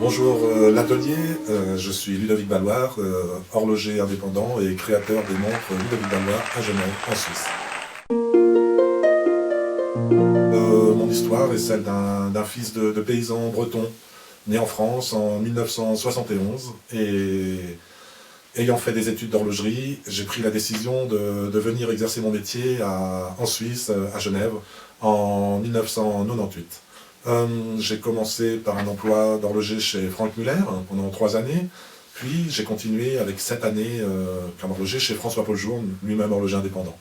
Bonjour l'atelier, je suis Ludovic Balloir, horloger indépendant et créateur des montres Ludovic Balloir à Genève, en Suisse. Mon histoire est celle d'un fils de paysan breton, né en France en 1971, et ayant fait des études d'horlogerie, j'ai pris la décision de venir exercer mon métier en Suisse, à Genève, en 1998. J'ai commencé par un emploi d'horloger chez Franck Muller pendant 3 années, puis j'ai continué avec 7 années comme horloger chez François-Paul Journe, lui-même horloger indépendant.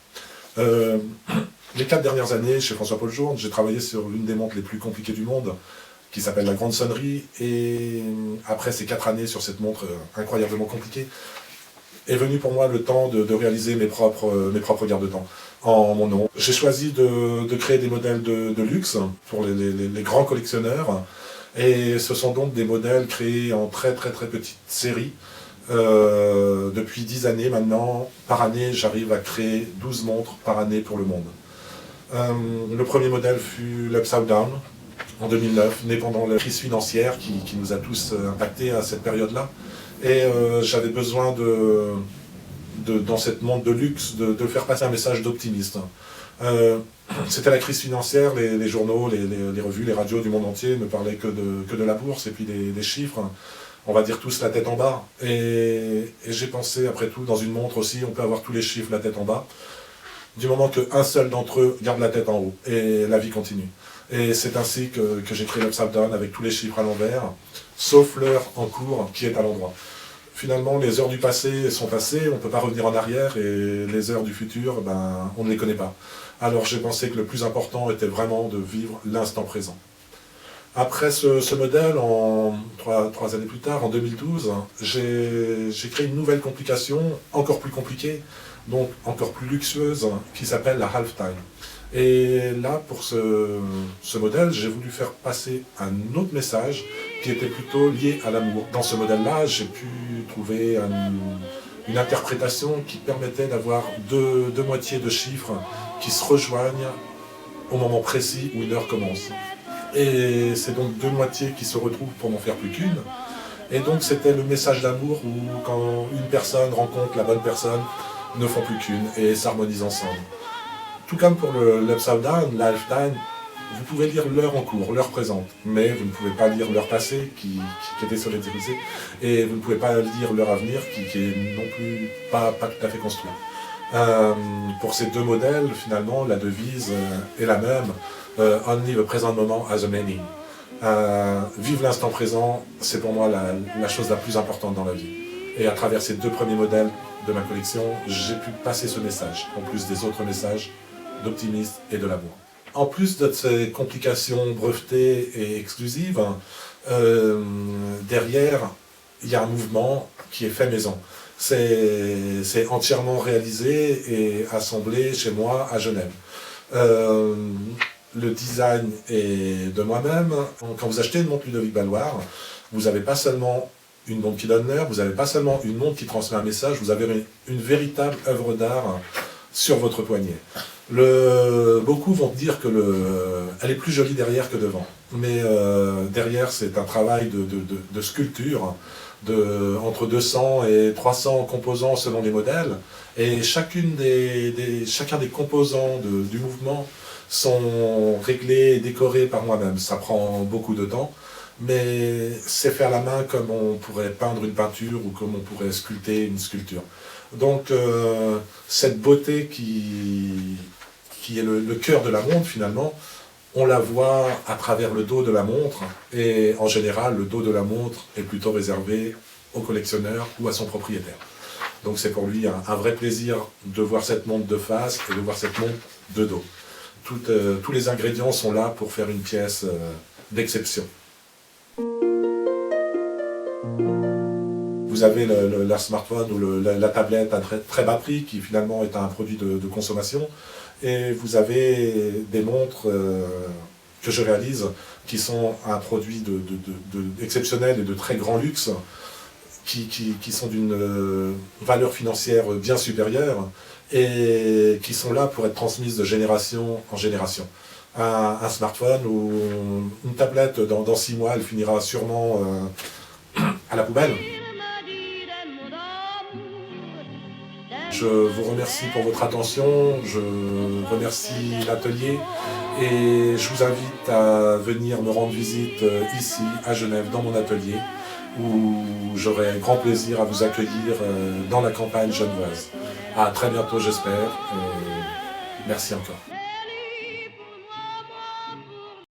Les 4 dernières années chez François-Paul Journe, j'ai travaillé sur l'une des montres les plus compliquées du monde, qui s'appelle la Grande Sonnerie, et après ces 4 années sur cette montre incroyablement compliquée, est venu pour moi le temps de réaliser mes propres garde-temps en mon nom. J'ai choisi de créer des modèles de luxe pour les grands collectionneurs, et ce sont donc des modèles créés en très petite série. Depuis 10 années maintenant, par année, j'arrive à créer 12 montres par année pour le monde. Le premier modèle fut l'Upside Down, en 2009, né pendant la crise financière qui nous a tous impactés à cette période-là. Et j'avais besoin dans cette montre de luxe, de faire passer un message d'optimisme. C'était la crise financière, les journaux, les revues, les radios du monde entier ne parlaient que de la bourse et puis des chiffres. On va dire tous la tête en bas. Et j'ai pensé, après tout, dans une montre aussi, on peut avoir tous les chiffres la tête en bas, du moment qu'un seul d'entre eux garde la tête en haut, et la vie continue. Et c'est ainsi que j'ai créé l'Upside Down avec tous les chiffres à l'envers, sauf l'heure en cours qui est à l'endroit. Finalement, les heures du passé sont passées, on ne peut pas revenir en arrière, et les heures du futur, on ne les connaît pas. Alors j'ai pensé que le plus important était vraiment de vivre l'instant présent. Après ce modèle, 3 années plus tard, en 2012, j'ai créé une nouvelle complication, encore plus compliquée, donc encore plus luxueuse, qui s'appelle la Halftime. Et là, pour ce modèle, j'ai voulu faire passer un autre message qui était plutôt lié à l'amour. Dans ce modèle-là, j'ai pu trouver une interprétation qui permettait d'avoir deux moitiés de chiffres qui se rejoignent au moment précis où une heure commence. Et c'est donc 2 moitiés qui se retrouvent pour n'en faire plus qu'une. Et donc c'était le message d'amour où quand une personne rencontre la bonne personne, ne font plus qu'une et s'harmonisent ensemble. Tout comme pour l'Upside Down, l'Halftime, vous pouvez lire l'heure en cours, l'heure présente, mais vous ne pouvez pas lire l'heure passée qui était solénisée, et vous ne pouvez pas lire l'heure à venir qui est non plus pas tout à fait construite. Pour ces 2 modèles, finalement, la devise est la même, Only the present moment has a meaning. Vivre l'instant présent, c'est pour moi la chose la plus importante dans la vie. Et à travers ces 2 premiers modèles de ma collection, j'ai pu passer ce message, en plus des autres messages d'optimisme et de l'amour. En plus de ces complications brevetées et exclusives, derrière, il y a un mouvement qui est fait maison. C'est entièrement réalisé et assemblé chez moi à Genève. Le design est de moi-même. Quand vous achetez une montre Ludovic Balloir, vous n'avez pas seulement une montre qui donne l'heure, vous n'avez pas seulement une montre qui transmet un message, vous avez une véritable œuvre d'art sur votre poignet. Beaucoup vont dire elle est plus jolie derrière que devant, mais derrière c'est un travail de sculpture, entre 200 et 300 composants selon les modèles, et chacun des composants du mouvement sont réglés et décorés par moi-même. Ça prend beaucoup de temps, mais c'est fait à la main comme on pourrait peindre une peinture ou comme on pourrait sculpter une sculpture. Donc cette beauté qui est le cœur de la montre finalement, on la voit à travers le dos de la montre, et en général le dos de la montre est plutôt réservé au collectionneur ou à son propriétaire. Donc c'est pour lui un vrai plaisir de voir cette montre de face et de voir cette montre de dos. Tous les ingrédients sont là pour faire une pièce d'exception. Vous avez la smartphone ou la tablette à très bas prix qui finalement est un produit de consommation, et vous avez des montres que je réalise qui sont un produit exceptionnel et de très grand luxe, qui sont d'une valeur financière bien supérieure et qui sont là pour être transmises de génération en génération. un smartphone ou une tablette, dans 6 mois, elle finira sûrement à la poubelle. Je vous remercie pour votre attention, je remercie l'atelier et je vous invite à venir me rendre visite ici à Genève dans mon atelier où j'aurai grand plaisir à vous accueillir dans la campagne genevoise. À très bientôt j'espère. Merci encore.